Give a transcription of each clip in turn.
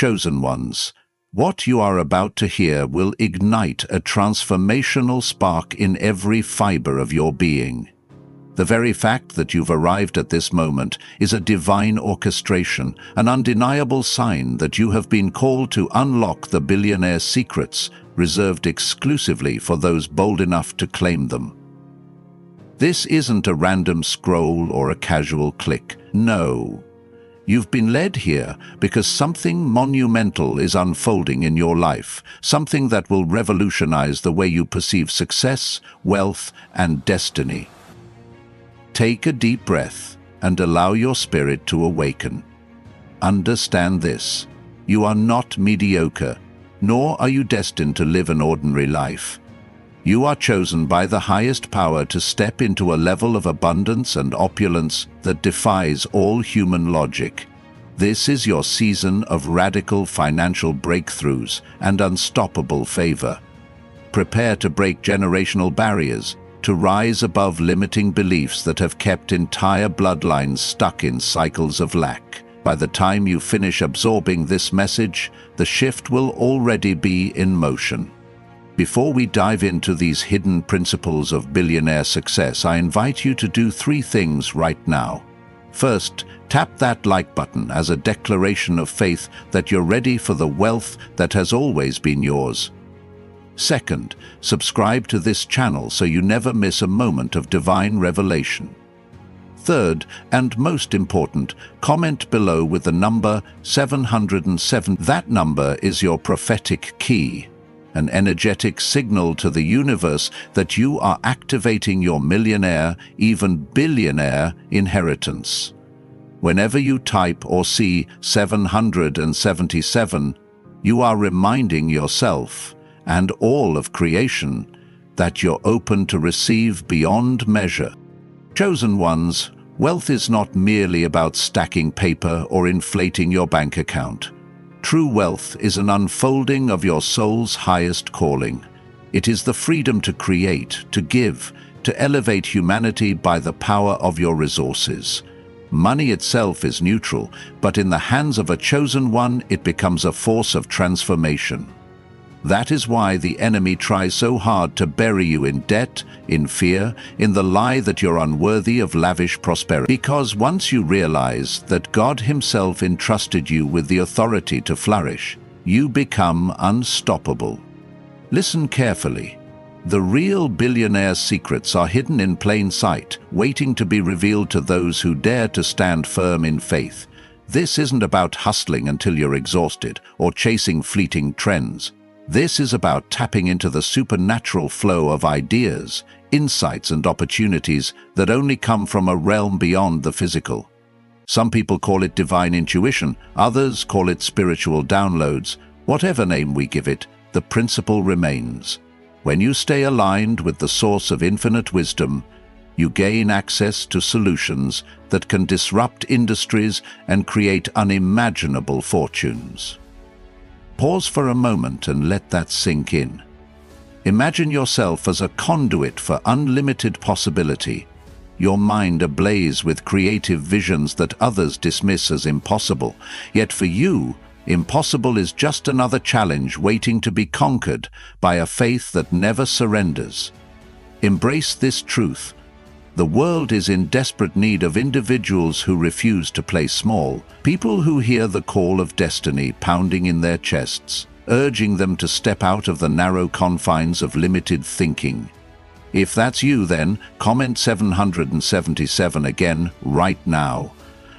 chosen ones. What you are about to hear will ignite a transformational spark in every fiber of your being. The very fact that you've arrived at this moment is a divine orchestration, an undeniable sign that you have been called to unlock the billionaire secrets reserved exclusively for those bold enough to claim them. This isn't a random scroll or a casual click. No. You've been led here because something monumental is unfolding in your life, something that will revolutionize the way you perceive success, wealth, and destiny. Take a deep breath and allow your spirit to awaken. Understand this: you are not mediocre, nor are you destined to live an ordinary life. You are chosen by the highest power to step into a level of abundance and opulence that defies all human logic. This is your season of radical financial breakthroughs and unstoppable favor. Prepare to break generational barriers, to rise above limiting beliefs that have kept entire bloodlines stuck in cycles of lack. By the time you finish absorbing this message, the shift will already be in motion. Before we dive into these hidden principles of billionaire success, I invite you to do 3 things right now. First, tap that like button as a declaration of faith that you're ready for the wealth that has always been yours. Second, subscribe to this channel so you never miss a moment of divine revelation. Third, and most important, comment below with the number 707. That number is your prophetic key, an energetic signal to the universe that you are activating your millionaire, even billionaire inheritance. Whenever you type or see 777, you are reminding yourself and all of creation that you're open to receive beyond measure. Chosen ones, wealth is not merely about stacking paper or inflating your bank account. True wealth is an unfolding of your soul's highest calling. It is the freedom to create, to give, to elevate humanity by the power of your resources. Money itself is neutral, but in the hands of a chosen one, it becomes a force of transformation. That is why the enemy tries so hard to bury you in debt, in fear, in the lie that you're unworthy of lavish prosperity. Because once you realize that God Himself entrusted you with the authority to flourish, you become unstoppable. Listen carefully. The real billionaire secrets are hidden in plain sight, waiting to be revealed to those who dare to stand firm in faith. This isn't about hustling until you're exhausted or chasing fleeting trends. This is about tapping into the supernatural flow of ideas, insights, and opportunities that only come from a realm beyond the physical. Some people call it divine intuition, others call it spiritual downloads. Whatever name we give it, the principle remains. When you stay aligned with the source of infinite wisdom, you gain access to solutions that can disrupt industries and create unimaginable fortunes. Pause for a moment and let that sink in. Imagine yourself as a conduit for unlimited possibility, your mind ablaze with creative visions that others dismiss as impossible. Yet for you, impossible is just another challenge waiting to be conquered by a faith that never surrenders. Embrace this truth. The world is in desperate need of individuals who refuse to play small, people who hear the call of destiny pounding in their chests, urging them to step out of the narrow confines of limited thinking. If that's you, then comment 777 again right now.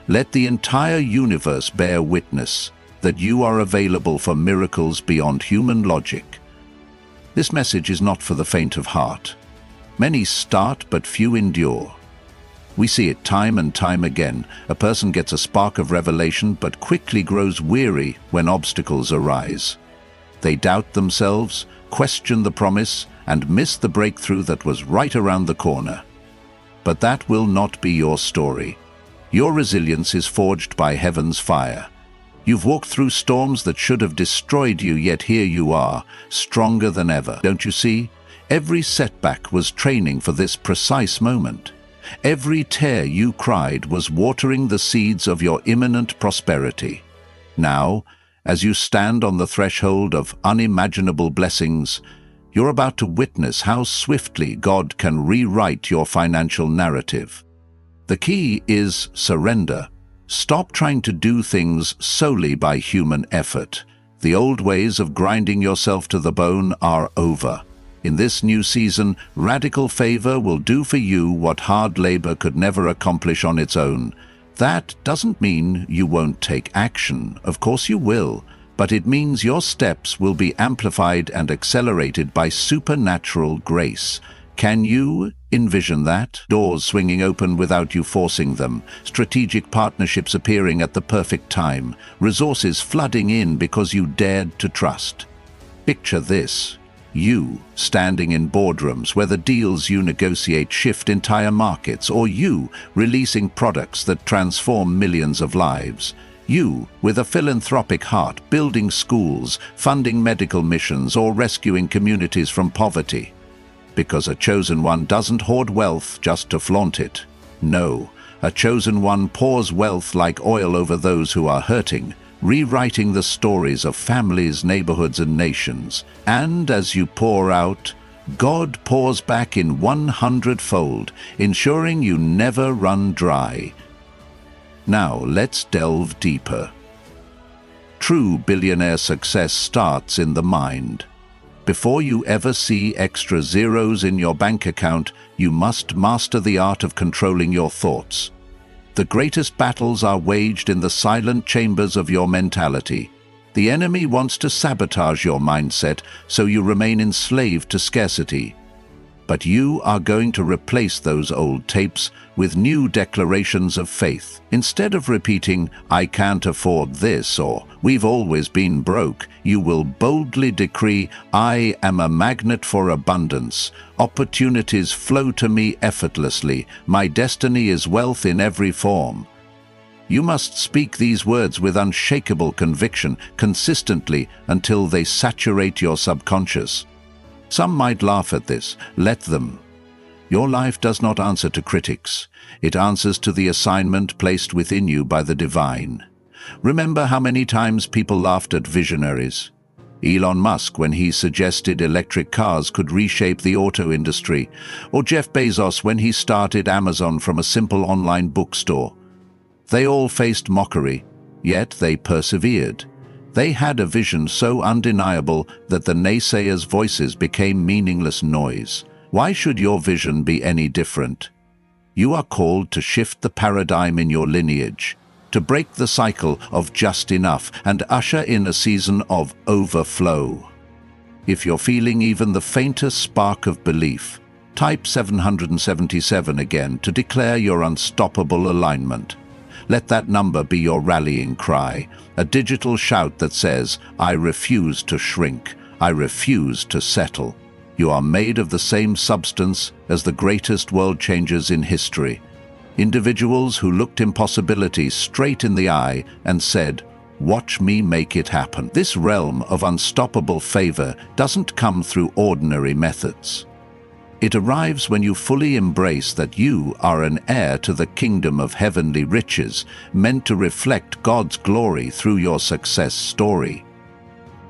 Let the entire universe bear witness that you are available for miracles beyond human logic. This message is not for the faint of heart. Many start, but few endure. We see it time and time again. A person gets a spark of revelation, but quickly grows weary when obstacles arise. They doubt themselves, question the promise, and miss the breakthrough that was right around the corner. But that will not be your story. Your resilience is forged by heaven's fire. You've walked through storms that should have destroyed you, yet here you are, stronger than ever. Don't you see? Every setback was training for this precise moment. Every tear you cried was watering the seeds of your imminent prosperity. Now, As you stand on the threshold of unimaginable blessings, you're about to witness how swiftly God can rewrite your financial narrative. The key is surrender. Stop trying to do things solely by human effort. The old ways of grinding yourself to the bone are over. In this new season, radical favor will do for you what hard labor could never accomplish on its own. That doesn't mean you won't take action. Of course you will. But it means your steps will be amplified and accelerated by supernatural grace. Can you envision that? Doors swinging open without you forcing them, strategic partnerships appearing at the perfect time, resources flooding in because you dared to trust. Picture this. You standing in boardrooms where the deals you negotiate shift entire markets, or you releasing products that transform millions of lives. You, with a philanthropic heart, building schools, funding medical missions, or rescuing communities from poverty. Because a chosen one doesn't hoard wealth just to flaunt it. No, a chosen one pours wealth like oil over those who are hurting, rewriting the stories of families, neighborhoods, and nations. And as you pour out, God pours back in 100-fold, ensuring you never run dry. Now, let's delve deeper. True billionaire success starts in the mind. Before you ever see extra zeros in your bank account, you must master the art of controlling your thoughts. The greatest battles are waged in the silent chambers of your mentality. The enemy wants to sabotage your mindset so you remain enslaved to scarcity. But you are going to replace those old tapes with new declarations of faith. Instead of repeating, "I can't afford this," or "We've always been broke," you will boldly decree, "I am a magnet for abundance. Opportunities flow to me effortlessly. My destiny is wealth in every form." You must speak these words with unshakable conviction, consistently, until they saturate your subconscious. Some might laugh at this. Let them. Your life does not answer to critics. It answers to the assignment placed within you by the divine. Remember how many times people laughed at visionaries? Elon Musk, when he suggested electric cars could reshape the auto industry, or Jeff Bezos when he started Amazon from a simple online bookstore. They all faced mockery, yet they persevered. They had a vision so undeniable that the naysayers' voices became meaningless noise. Why should your vision be any different? You are called to shift the paradigm in your lineage, to break the cycle of just enough and usher in a season of overflow. If you're feeling even the faintest spark of belief, type 777 again to declare your unstoppable alignment. Let that number be your rallying cry, a digital shout that says, "I refuse to shrink, I refuse to settle." You are made of the same substance as the greatest world changers in history. Individuals who looked impossibility straight in the eye and said, "Watch me make it happen." This realm of unstoppable favor doesn't come through ordinary methods. It arrives when you fully embrace that you are an heir to the kingdom of heavenly riches, meant to reflect God's glory through your success story.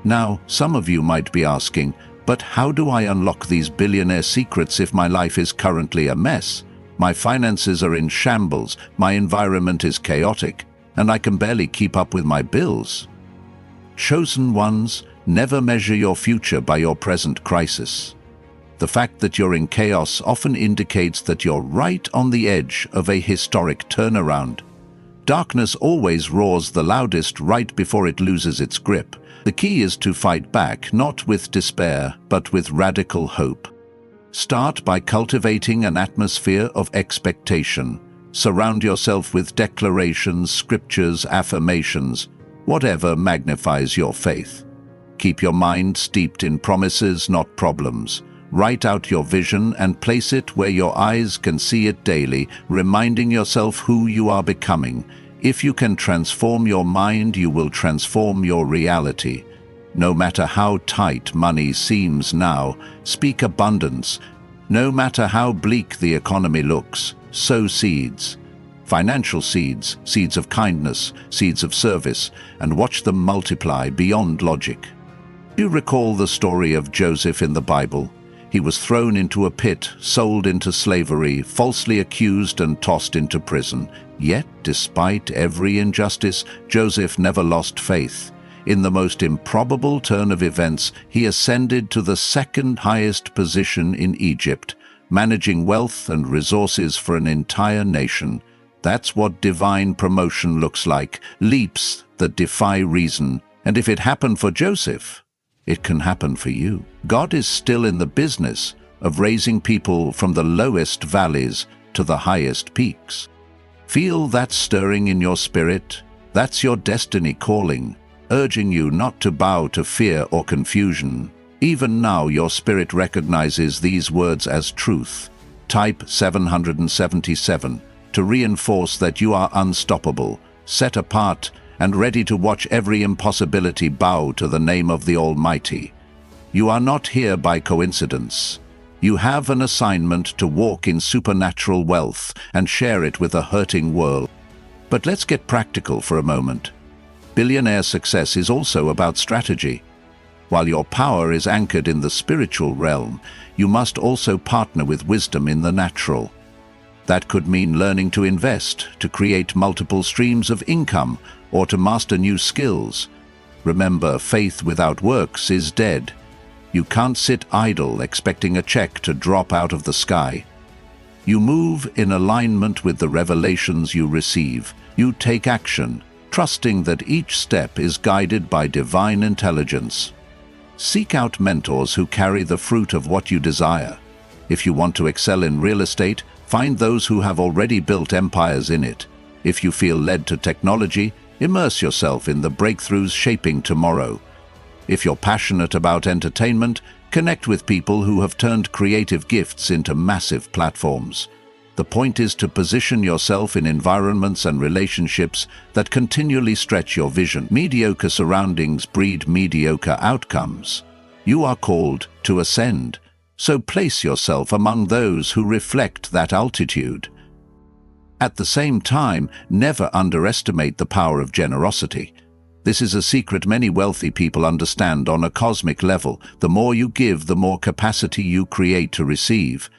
Now, some of you might be asking, but how do I unlock these billionaire secrets if my life is currently a mess? My finances are in shambles, my environment is chaotic, and I can barely keep up with my bills. Chosen ones, never measure your future by your present crisis. The fact that you're in chaos often indicates that you're right on the edge of a historic turnaround. Darkness always roars the loudest right before it loses its grip. The key is to fight back, not with despair, but with radical hope. Start by cultivating an atmosphere of expectation. Surround yourself with declarations, scriptures, affirmations, whatever magnifies your faith. Keep your mind steeped in promises, not problems. Write out your vision and place it where your eyes can see it daily, reminding yourself who you are becoming. If you can transform your mind, you will transform your reality. No matter how tight money seems now, speak abundance. No matter how bleak the economy looks, sow seeds. financial seeds, seeds of kindness, seeds of service, and watch them multiply beyond logic. Do you recall the story of Joseph in the Bible? He was thrown into a pit, sold into slavery, falsely accused and tossed into prison. Yet, despite every injustice, Joseph never lost faith. In the most improbable turn of events, he ascended to the second highest position in Egypt, managing wealth and resources for an entire nation. That's what divine promotion looks like, leaps that defy reason. And if it happened for Joseph, it can happen for you. God is still in the business of raising people from the lowest valleys to the highest peaks. Feel that stirring in your spirit? That's your destiny calling, urging you not to bow to fear or confusion. Even now, your spirit recognizes these words as truth. Type 777 to reinforce that you are unstoppable, set apart, and ready to watch every impossibility bow to the name of the Almighty. You are not here by coincidence. You have an assignment to walk in supernatural wealth and share it with a hurting world. But let's get practical for a moment. Billionaire success is also about strategy. While your power is anchored in the spiritual realm, you must also partner with wisdom in the natural. That could mean learning to invest, to create multiple streams of income, or to master new skills. Remember, faith without works is dead. You can't sit idle expecting a check to drop out of the sky. You move in alignment with the revelations you receive. You take action, trusting that each step is guided by divine intelligence. Seek out mentors who carry the fruit of what you desire. If you want to excel in real estate, find those who have already built empires in it. If you feel led to technology, immerse yourself in the breakthroughs shaping tomorrow. If you're passionate about entertainment, connect with people who have turned creative gifts into massive platforms. The point is to position yourself in environments and relationships that continually stretch your vision. Mediocre surroundings breed mediocre outcomes. You are called to ascend, so place yourself among those who reflect that altitude. At the same time, never underestimate the power of generosity. This is a secret many wealthy people understand on a cosmic level. The more you give, the more capacity you create to receive.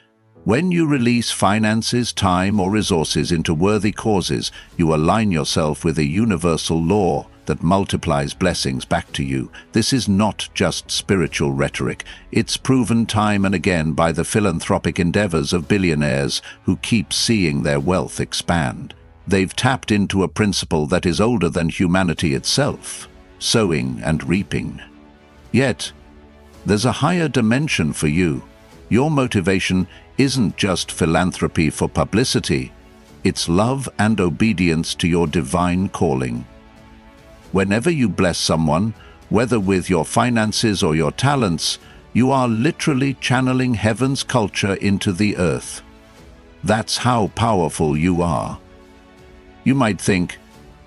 When you release finances, time, or resources into worthy causes, you align yourself with a universal law that multiplies blessings back to you. This is not just spiritual rhetoric. It's proven time and again by the philanthropic endeavors of billionaires who keep seeing their wealth expand. They've tapped into a principle that is older than humanity itself: sowing and reaping. Yet, there's a higher dimension for you. Your motivation isn't just philanthropy for publicity, it's love and obedience to your divine calling. Whenever you bless someone, whether with your finances or your talents, you are literally channeling heaven's culture into the earth. That's how powerful you are. You might think,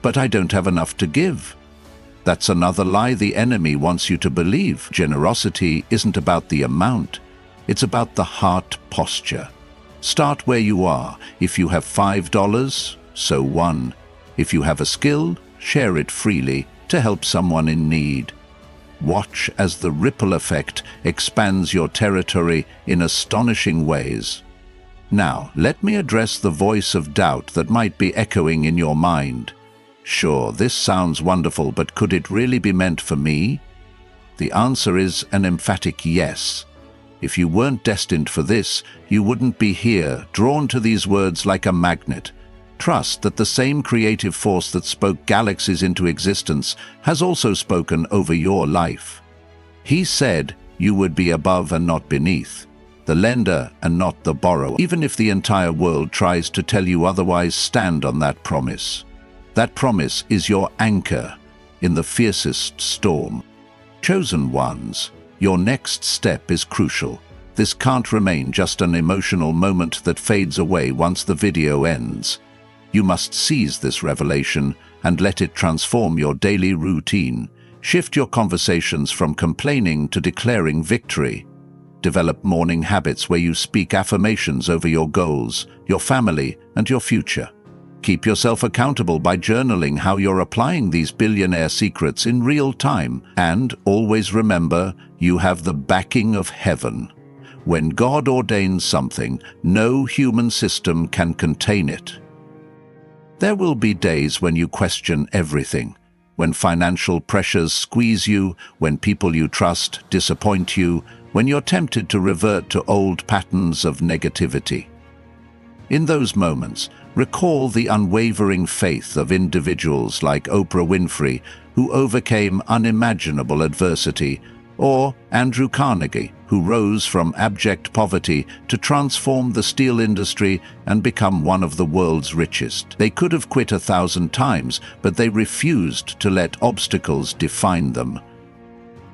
but I don't have enough to give. That's another lie the enemy wants you to believe. Generosity isn't about the amount, it's about the heart posture. Start where you are. If you have $5, sow one. If you have a skill, share it freely to help someone in need. Watch as the ripple effect expands your territory in astonishing ways. Now, let me address the voice of doubt that might be echoing in your mind. Sure, this sounds wonderful, but could it really be meant for me? The answer is an emphatic yes. If you weren't destined for this, you wouldn't be here, drawn to these words like a magnet. Trust that the same creative force that spoke galaxies into existence has also spoken over your life. He said you would be above and not beneath, the lender and not the borrower. Even if the entire world tries to tell you otherwise, stand on that promise. That promise is your anchor in the fiercest storm. Chosen ones, your next step is crucial. This can't remain just an emotional moment that fades away once the video ends. You must seize this revelation and let it transform your daily routine. Shift your conversations from complaining to declaring victory. Develop morning habits where you speak affirmations over your goals, your family, and your future. Keep yourself accountable by journaling how you're applying these billionaire secrets in real time. And always remember, you have the backing of heaven. When God ordains something, no human system can contain it. There will be days when you question everything, when financial pressures squeeze you, when people you trust disappoint you, when you're tempted to revert to old patterns of negativity. In those moments, recall the unwavering faith of individuals like Oprah Winfrey, who overcame unimaginable adversity, or Andrew Carnegie, who rose from abject poverty to transform the steel industry and become one of the world's richest. They could have quit 1,000 times, but they refused to let obstacles define them.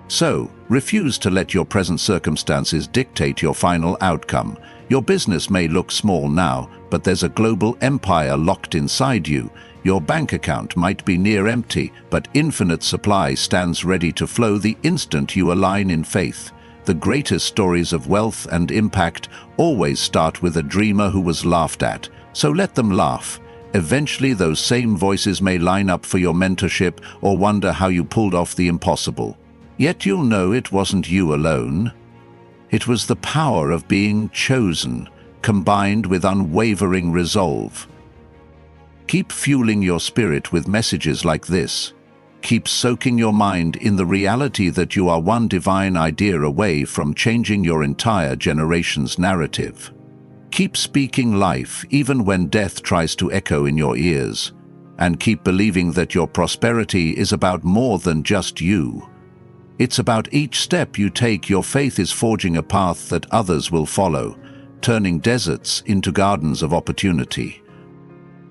So, refuse to let your present circumstances dictate your final outcome. Your business may look small now, but there's a global empire locked inside you. Your bank account might be near empty, but infinite supply stands ready to flow the instant you align in faith. The greatest stories of wealth and impact always start with a dreamer who was laughed at, so let them laugh. Eventually those same voices may line up for your mentorship or wonder how you pulled off the impossible. Yet you'll know it wasn't you alone. It was the power of being chosen, combined with unwavering resolve. Keep fueling your spirit with messages like this. Keep soaking your mind in the reality that you are one divine idea away from changing your entire generation's narrative. Keep speaking life even when death tries to echo in your ears. And keep believing that your prosperity is about more than just you. It's about each step you take. Your faith is forging a path that others will follow, turning deserts into gardens of opportunity.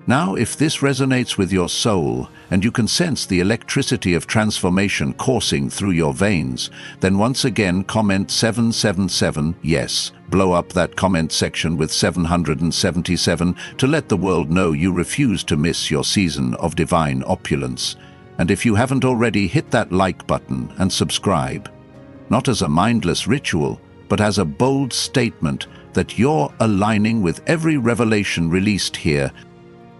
Now, if this resonates with your soul, and you can sense the electricity of transformation coursing through your veins, then once again comment 777, yes, blow up that comment section with 777 to let the world know you refuse to miss your season of divine opulence. And if you haven't already, hit that like button and subscribe. Not as a mindless ritual, but as a bold statement that you're aligning with every revelation released here.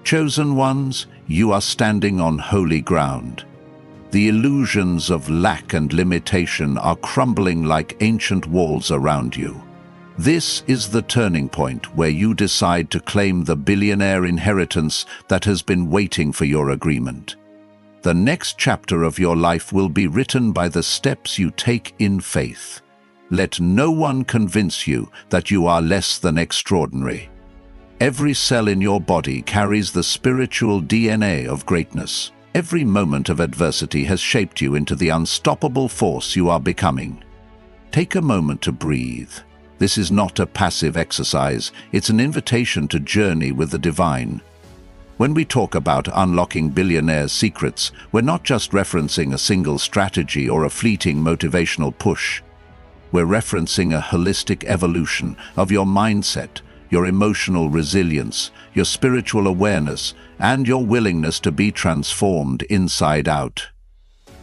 Chosen ones, you are standing on holy ground. The illusions of lack and limitation are crumbling like ancient walls around you. This is the turning point where you decide to claim the billionaire inheritance that has been waiting for your agreement. The next chapter of your life will be written by the steps you take in faith. Let no one convince you that you are less than extraordinary. Every cell in your body carries the spiritual DNA of greatness. Every moment of adversity has shaped you into the unstoppable force you are becoming. Take a moment to breathe. This is not a passive exercise, it's an invitation to journey with the divine. When we talk about unlocking billionaire secrets, we're not just referencing a single strategy or a fleeting motivational push. We're referencing a holistic evolution of your mindset, your emotional resilience, your spiritual awareness, and your willingness to be transformed inside out.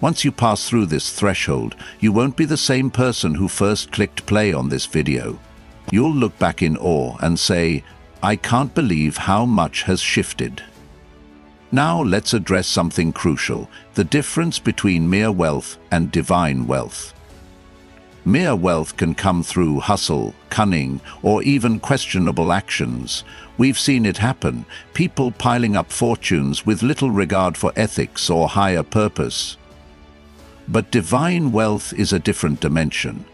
Once you pass through this threshold, you won't be the same person who first clicked play on this video. You'll look back in awe and say, I can't believe how much has shifted. Now let's address something crucial, the difference between mere wealth and divine wealth. Mere wealth can come through hustle, cunning, or even questionable actions. We've seen it happen, people piling up fortunes with little regard for ethics or higher purpose. But divine wealth is a different dimension.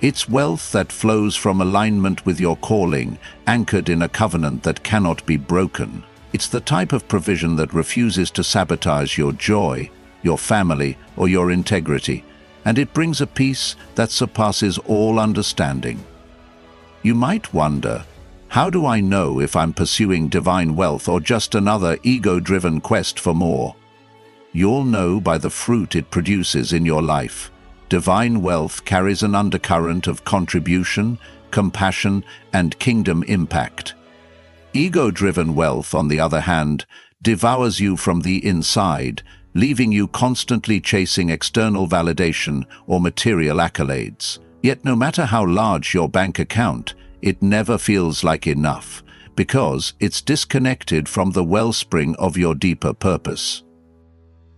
It's wealth that flows from alignment with your calling, anchored in a covenant that cannot be broken. It's the type of provision that refuses to sabotage your joy, your family, or your integrity, and it brings a peace that surpasses all understanding. You might wonder, how do I know if I'm pursuing divine wealth or just another ego-driven quest for more? You'll know by the fruit it produces in your life. Divine wealth carries an undercurrent of contribution, compassion, and kingdom impact. Ego-driven wealth, on the other hand, devours you from the inside, leaving you constantly chasing external validation or material accolades. Yet no matter how large your bank account, it never feels like enough, because it's disconnected from the wellspring of your deeper purpose.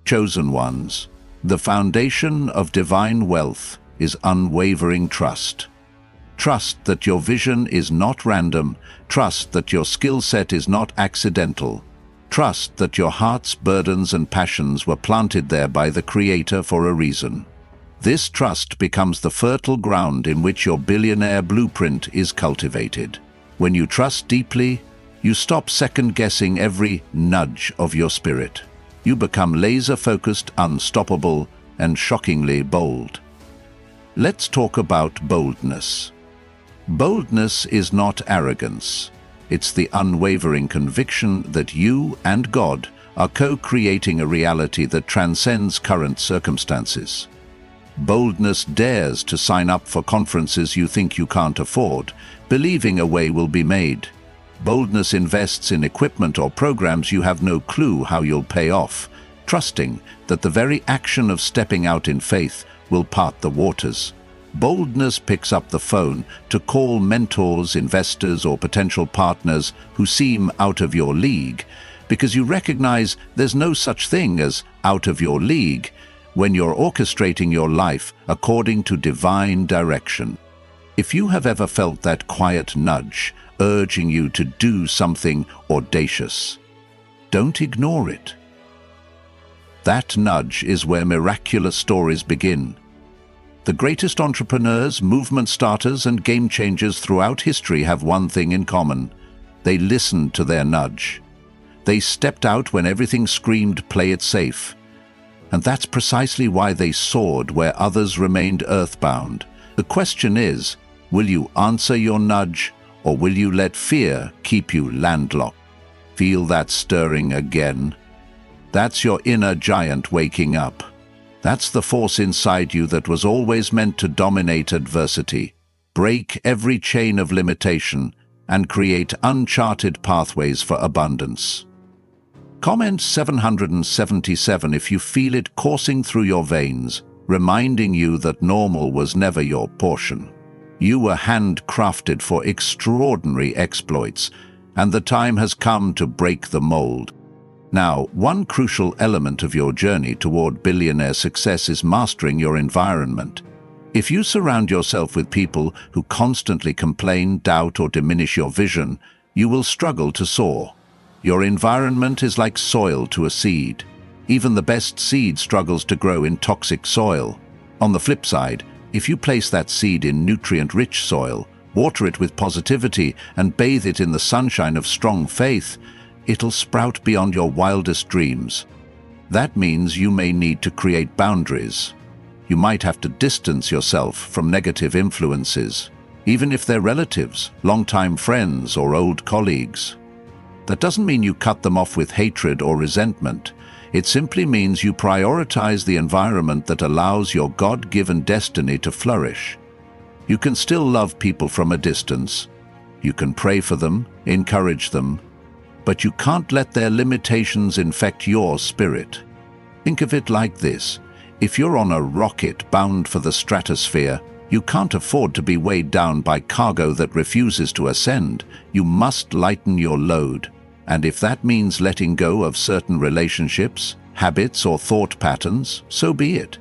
Chosen ones, the foundation of divine wealth is unwavering trust. Trust that your vision is not random. Trust that your skill set is not accidental. Trust that your heart's burdens and passions were planted there by the Creator for a reason. This trust becomes the fertile ground in which your billionaire blueprint is cultivated. When you trust deeply, you stop second-guessing every nudge of your spirit. You become laser-focused, unstoppable, and shockingly bold. Let's talk about boldness. Boldness is not arrogance. It's the unwavering conviction that you and God are co-creating a reality that transcends current circumstances. Boldness dares to sign up for conferences you think you can't afford, believing a way will be made. Boldness invests in equipment or programs you have no clue how you'll pay off, trusting that the very action of stepping out in faith will part the waters. Boldness picks up the phone to call mentors, investors, or potential partners who seem out of your league, because you recognize there's no such thing as out of your league when you're orchestrating your life according to divine direction. If you have ever felt that quiet nudge urging you to do something audacious, don't ignore it. That nudge is where miraculous stories begin. The greatest entrepreneurs, movement starters, and game changers throughout history have one thing in common. They listened to their nudge. They stepped out when everything screamed, "Play it safe." And that's precisely why they soared where others remained earthbound. The question is, will you answer your nudge, or will you let fear keep you landlocked? Feel that stirring again? That's your inner giant waking up. That's the force inside you that was always meant to dominate adversity, break every chain of limitation, and create uncharted pathways for abundance. Comment 777 if you feel it coursing through your veins, reminding you that normal was never your portion. You were handcrafted for extraordinary exploits, and the time has come to break the mold. Now, one crucial element of your journey toward billionaire success is mastering your environment. If you surround yourself with people who constantly complain, doubt, or diminish your vision, you will struggle to soar. Your environment is like soil to a seed. Even the best seed struggles to grow in toxic soil. On the flip side, if you place that seed in nutrient-rich soil, water it with positivity, and bathe it in the sunshine of strong faith, it'll sprout beyond your wildest dreams. That means you may need to create boundaries. You might have to distance yourself from negative influences, even if they're relatives, longtime friends, or old colleagues. That doesn't mean you cut them off with hatred or resentment. It simply means you prioritize the environment that allows your God-given destiny to flourish. You can still love people from a distance. You can pray for them, encourage them, but you can't let their limitations infect your spirit. Think of it like this. If you're on a rocket bound for the stratosphere, you can't afford to be weighed down by cargo that refuses to ascend. You must lighten your load. And if that means letting go of certain relationships, habits, or thought patterns, so be it.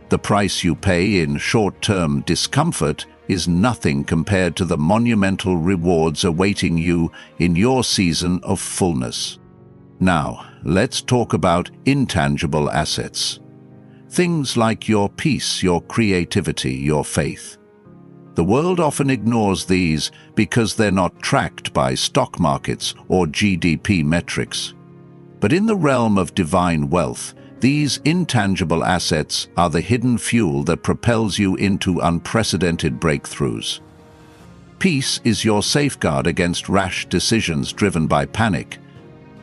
The price you pay in short-term discomfort is nothing compared to the monumental rewards awaiting you in your season of fullness. Now, let's talk about intangible assets. Things like your peace, your creativity, your faith. The world often ignores these because they're not tracked by stock markets or GDP metrics. But in the realm of divine wealth, these intangible assets are the hidden fuel that propels you into unprecedented breakthroughs. Peace is your safeguard against rash decisions driven by panic.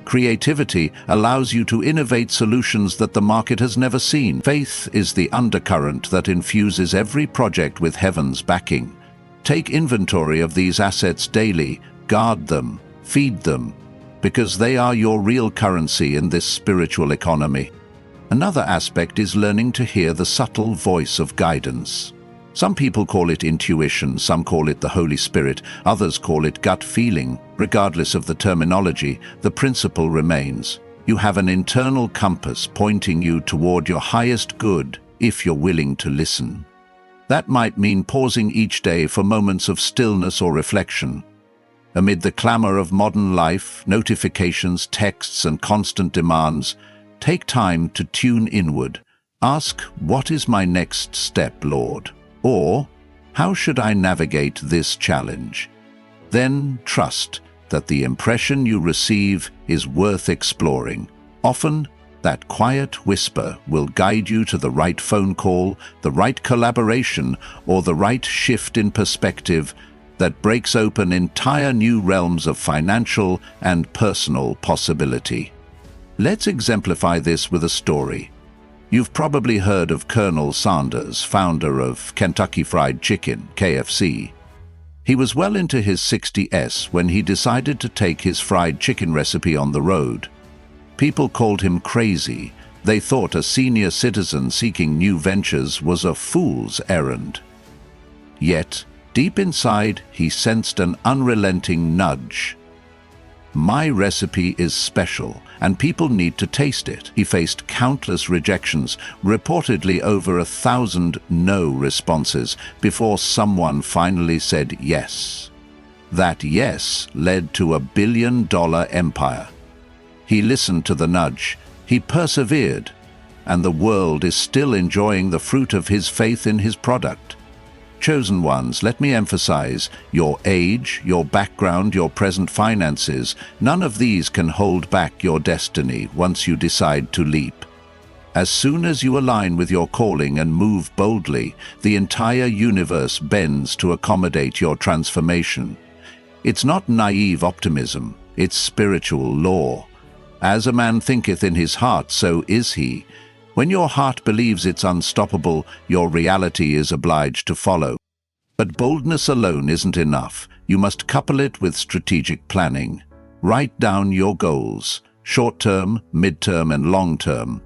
Creativity allows you to innovate solutions that the market has never seen. Faith is the undercurrent that infuses every project with heaven's backing. Take inventory of these assets daily, guard them, feed them, because they are your real currency in this spiritual economy. Another aspect is learning to hear the subtle voice of guidance. Some people call it intuition, some call it the Holy Spirit, others call it gut feeling. Regardless of the terminology, the principle remains. You have an internal compass pointing you toward your highest good if you're willing to listen. That might mean pausing each day for moments of stillness or reflection. Amid the clamor of modern life, notifications, texts, and constant demands, take time to tune inward. Ask, "What is my next step, Lord?" Or, "How should I navigate this challenge?" Then trust that the impression you receive is worth exploring. Often, that quiet whisper will guide you to the right phone call, the right collaboration, or the right shift in perspective that breaks open entire new realms of financial and personal possibility. Let's exemplify this with a story. You've probably heard of Colonel Sanders, founder of Kentucky Fried Chicken, KFC. He was well into his 60s when he decided to take his fried chicken recipe on the road. People called him crazy. They thought a senior citizen seeking new ventures was a fool's errand. Yet, deep inside, he sensed an unrelenting nudge. My recipe is special, and people need to taste it. He faced countless rejections, reportedly over 1,000 no responses, before someone finally said yes. That yes led to a billion-dollar empire. He listened to the nudge, he persevered, and the world is still enjoying the fruit of his faith in his product. Chosen ones, let me emphasize, your age, your background, your present finances, none of these can hold back your destiny once you decide to leap. As soon as you align with your calling and move boldly, the entire universe bends to accommodate your transformation. It's not naive optimism, it's spiritual law. As a man thinketh in his heart, so is he. When your heart believes it's unstoppable, your reality is obliged to follow. But boldness alone isn't enough. You must couple it with strategic planning. Write down your goals, short-term, mid-term, and long-term.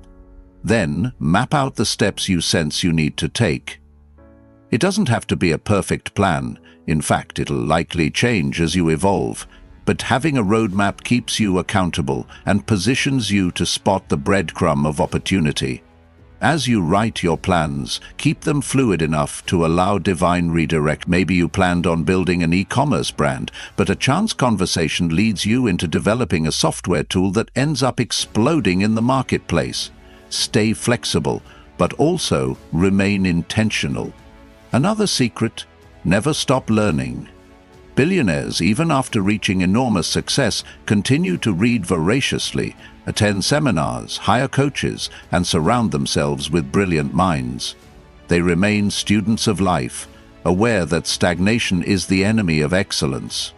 Then, map out the steps you sense you need to take. It doesn't have to be a perfect plan. In fact, it'll likely change as you evolve. But having a roadmap keeps you accountable and positions you to spot the breadcrumb of opportunity. As you write your plans, keep them fluid enough to allow divine redirect. Maybe you planned on building an e-commerce brand, but a chance conversation leads you into developing a software tool that ends up exploding in the marketplace. Stay flexible, but also remain intentional. Another secret: never stop learning. Billionaires, even after reaching enormous success, continue to read voraciously, attend seminars, hire coaches, and surround themselves with brilliant minds. They remain students of life, aware that stagnation is the enemy of excellence.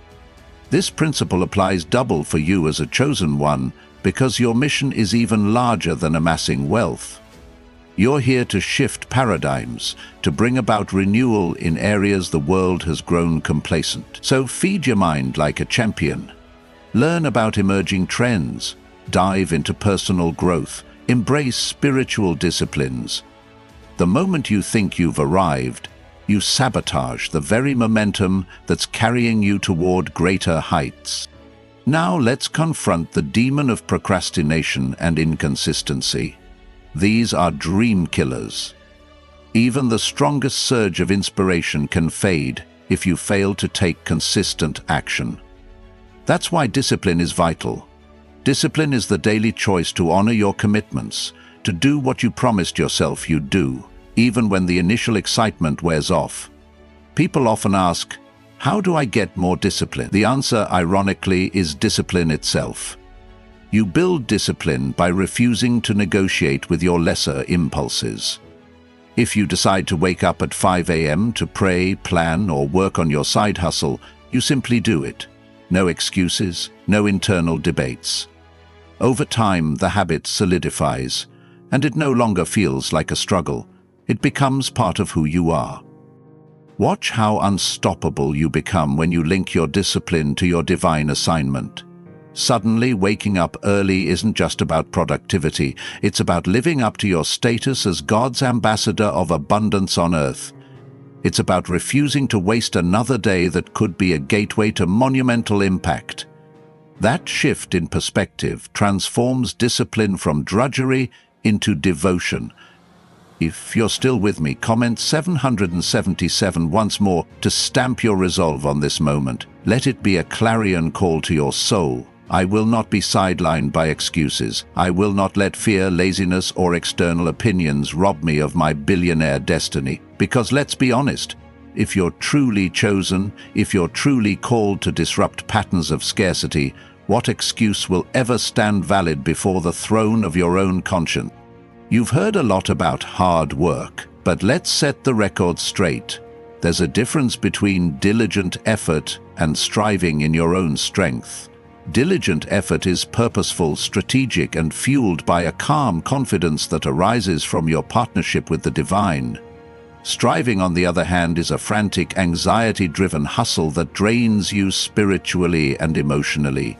This principle applies double for you as a chosen one, because your mission is even larger than amassing wealth. You're here to shift paradigms, to bring about renewal in areas the world has grown complacent. So feed your mind like a champion. Learn about emerging trends, dive into personal growth, embrace spiritual disciplines. The moment you think you've arrived, you sabotage the very momentum that's carrying you toward greater heights. Now let's confront the demon of procrastination and inconsistency. These are dream killers. Even the strongest surge of inspiration can fade if you fail to take consistent action. That's why discipline is vital. Discipline is the daily choice to honor your commitments, to do what you promised yourself you'd do, even when the initial excitement wears off. People often ask, how do I get more discipline? The answer, ironically, is discipline itself. You build discipline by refusing to negotiate with your lesser impulses. If you decide to wake up at 5 a.m. to pray, plan, or work on your side hustle, you simply do it. No excuses, no internal debates. Over time, the habit solidifies, and it no longer feels like a struggle. It becomes part of who you are. Watch how unstoppable you become when you link your discipline to your divine assignment. Suddenly, waking up early isn't just about productivity, it's about living up to your status as God's ambassador of abundance on earth. It's about refusing to waste another day that could be a gateway to monumental impact. That shift in perspective transforms discipline from drudgery into devotion. If you're still with me, comment 777 once more to stamp your resolve on this moment. Let it be a clarion call to your soul. I will not be sidelined by excuses. I will not let fear, laziness, or external opinions rob me of my billionaire destiny. Because let's be honest, if you're truly chosen, if you're truly called to disrupt patterns of scarcity, what excuse will ever stand valid before the throne of your own conscience? You've heard a lot about hard work, but let's set the record straight. There's a difference between diligent effort and striving in your own strength. Diligent effort is purposeful, strategic, and fueled by a calm confidence that arises from your partnership with the divine. Striving, on the other hand, is a frantic, anxiety-driven hustle that drains you spiritually and emotionally.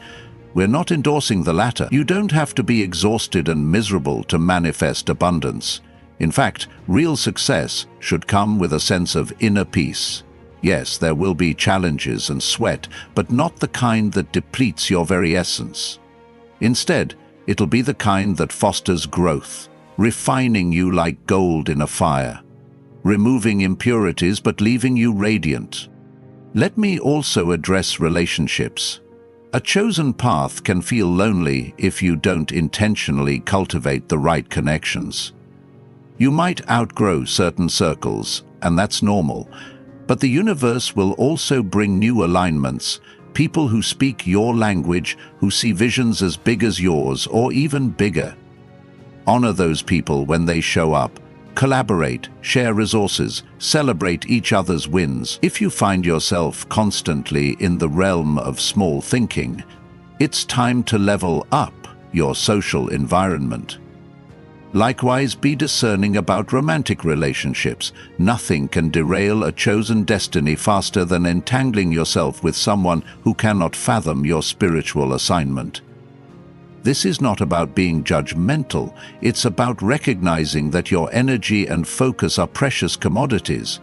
We're not endorsing the latter. You don't have to be exhausted and miserable to manifest abundance. In fact, real success should come with a sense of inner peace. Yes, there will be challenges and sweat, but not the kind that depletes your very essence. Instead, it'll be the kind that fosters growth, refining you like gold in a fire, removing impurities but leaving you radiant. Let me also address relationships. A chosen path can feel lonely if you don't intentionally cultivate the right connections. You might outgrow certain circles, and that's normal, but the universe will also bring new alignments, people who speak your language, who see visions as big as yours or even bigger. Honor those people when they show up. Collaborate, share resources, celebrate each other's wins. If you find yourself constantly in the realm of small thinking, it's time to level up your social environment. Likewise, be discerning about romantic relationships. Nothing can derail a chosen destiny faster than entangling yourself with someone who cannot fathom your spiritual assignment. This is not about being judgmental, it's about recognizing that your energy and focus are precious commodities.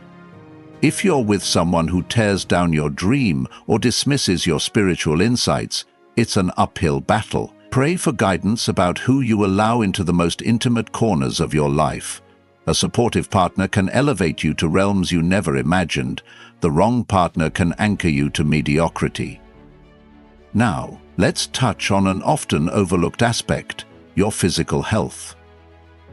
If you're with someone who tears down your dream or dismisses your spiritual insights, it's an uphill battle. Pray for guidance about who you allow into the most intimate corners of your life. A supportive partner can elevate you to realms you never imagined. The wrong partner can anchor you to mediocrity. Now, let's touch on an often overlooked aspect, your physical health.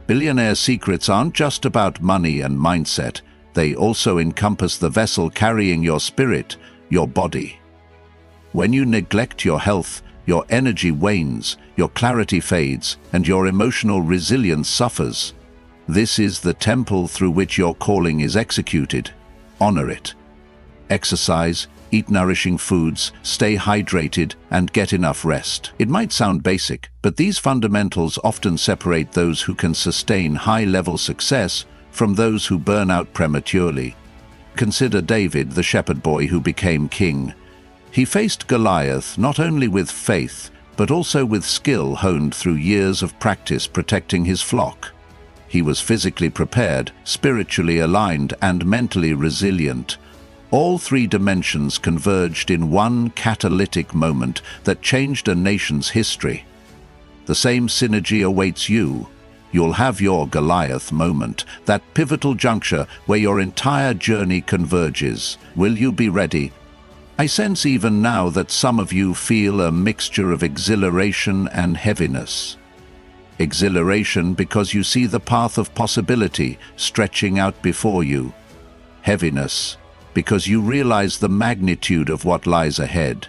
Billionaire secrets aren't just about money and mindset, they also encompass the vessel carrying your spirit, your body. When you neglect your health, your energy wanes, your clarity fades, and your emotional resilience suffers. This is the temple through which your calling is executed. Honor it. Exercise, eat nourishing foods, stay hydrated, and get enough rest. It might sound basic, but these fundamentals often separate those who can sustain high-level success from those who burn out prematurely. Consider David, the shepherd boy who became king. He faced Goliath not only with faith, but also with skill honed through years of practice protecting his flock. He was physically prepared, spiritually aligned, and mentally resilient. All three dimensions converged in one catalytic moment that changed a nation's history. The same synergy awaits you. You'll have your Goliath moment, that pivotal juncture where your entire journey converges. Will you be ready? I sense even now that some of you feel a mixture of exhilaration and heaviness. Exhilaration because you see the path of possibility stretching out before you. Heaviness because you realize the magnitude of what lies ahead.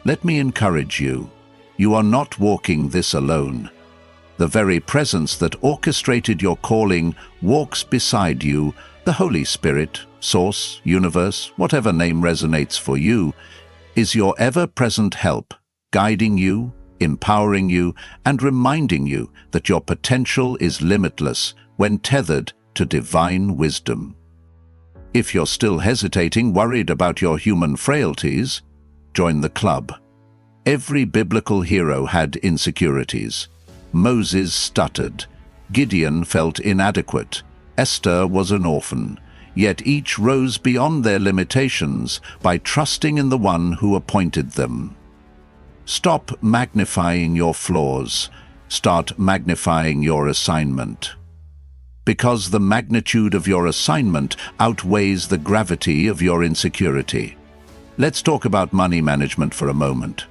Let me encourage you. You are not walking this alone. The very presence that orchestrated your calling walks beside you. The Holy Spirit, Source, Universe, whatever name resonates for you, is your ever-present help, guiding you, empowering you, and reminding you that your potential is limitless when tethered to divine wisdom. If you're still hesitating, worried about your human frailties, join the club. Every biblical hero had insecurities. Moses stuttered. Gideon felt inadequate. Esther was an orphan. yet each rose beyond their limitations by trusting in the one who appointed them. Stop magnifying your flaws. Start magnifying your assignment. Because the magnitude of your assignment outweighs the gravity of your insecurity. Let's talk about money management for a moment.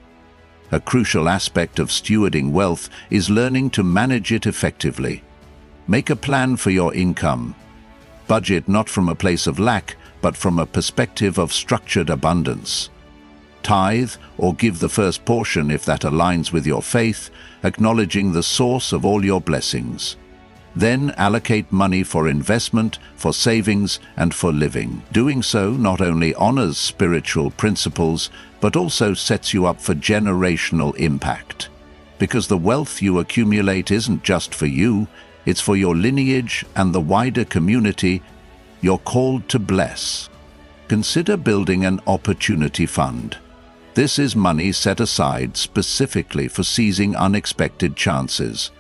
A crucial aspect of stewarding wealth is learning to manage it effectively. Make a plan for your income. Budget not from a place of lack, but from a perspective of structured abundance. Tithe or give the first portion if that aligns with your faith, acknowledging the source of all your blessings. Then allocate money for investment, for savings, and for living. Doing so not only honors spiritual principles, but also sets you up for generational impact. Because the wealth you accumulate isn't just for you, it's for your lineage and the wider community you're called to bless. Consider building an opportunity fund. This is money set aside specifically for seizing unexpected chances.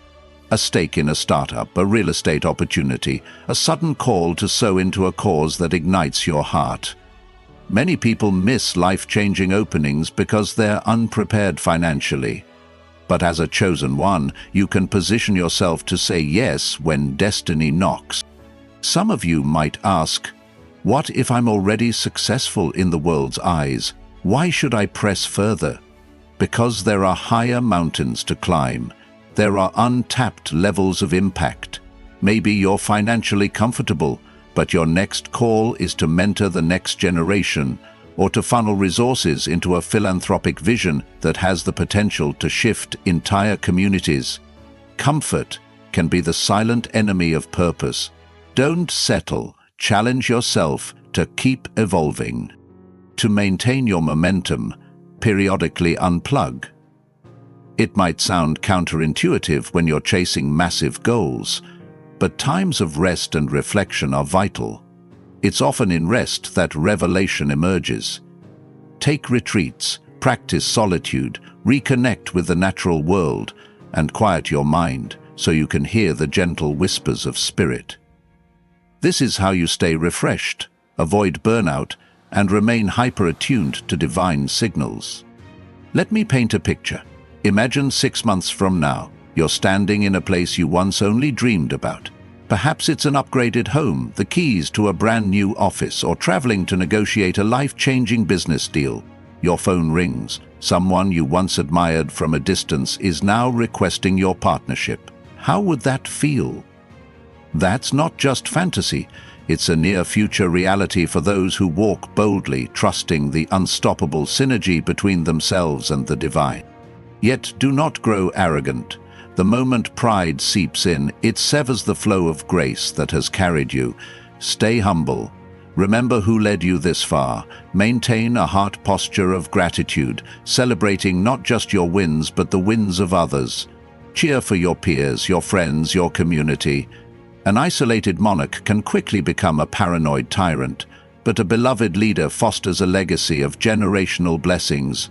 A stake in a startup, a real estate opportunity, a sudden call to sow into a cause that ignites your heart. Many people miss life-changing openings because they're unprepared financially. But as a chosen one, you can position yourself to say yes when destiny knocks. Some of you might ask, what if I'm already successful in the world's eyes? Why should I press further? Because there are higher mountains to climb. There are untapped levels of impact. Maybe you're financially comfortable, but your next call is to mentor the next generation or to funnel resources into a philanthropic vision that has the potential to shift entire communities. Comfort can be the silent enemy of purpose. Don't settle. Challenge yourself to keep evolving. To maintain your momentum, periodically unplug. It might sound counterintuitive when you're chasing massive goals, but times of rest and reflection are vital. It's often in rest that revelation emerges. Take retreats, practice solitude, reconnect with the natural world, and quiet your mind so you can hear the gentle whispers of spirit. This is how you stay refreshed, avoid burnout, and remain hyper-attuned to divine signals. Let me paint a picture. Imagine 6 months from now, you're standing in a place you once only dreamed about. Perhaps it's an upgraded home, the keys to a brand new office, or traveling to negotiate a life-changing business deal. Your phone rings. Someone you once admired from a distance is now requesting your partnership. How would that feel? That's not just fantasy. It's a near-future reality for those who walk boldly, trusting the unstoppable synergy between themselves and the divine. Yet do not grow arrogant. The moment pride seeps in, it severs the flow of grace that has carried you. Stay humble. Remember who led you this far. Maintain a heart posture of gratitude, celebrating not just your wins but the wins of others. Cheer for your peers, your friends, your community. An isolated monarch can quickly become a paranoid tyrant, but a beloved leader fosters a legacy of generational blessings.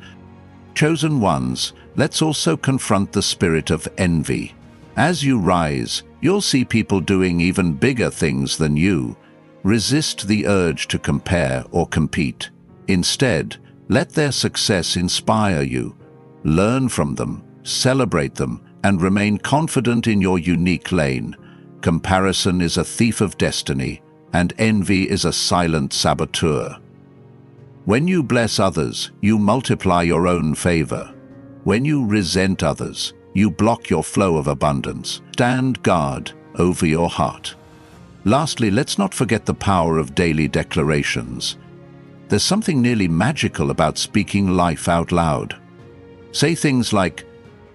Chosen ones, let's also confront the spirit of envy. As you rise, you'll see people doing even bigger things than you. Resist the urge to compare or compete. Instead, let their success inspire you. Learn from them, celebrate them, and remain confident in your unique lane. Comparison is a thief of destiny, and envy is a silent saboteur. When you bless others, you multiply your own favor. When you resent others, you block your flow of abundance. Stand guard over your heart. Lastly, let's not forget the power of daily declarations. There's something nearly magical about speaking life out loud. Say things like,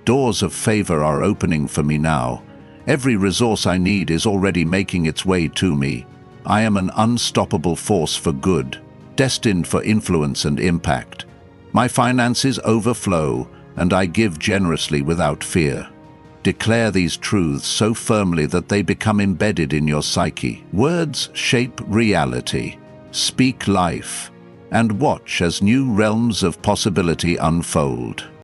"Doors of favor are opening for me now. Every resource I need is already making its way to me. I am an unstoppable force for good, destined for influence and impact. My finances overflow, and I give generously without fear." Declare these truths so firmly that they become embedded in your psyche. Words shape reality. Speak life, and watch as new realms of possibility unfold.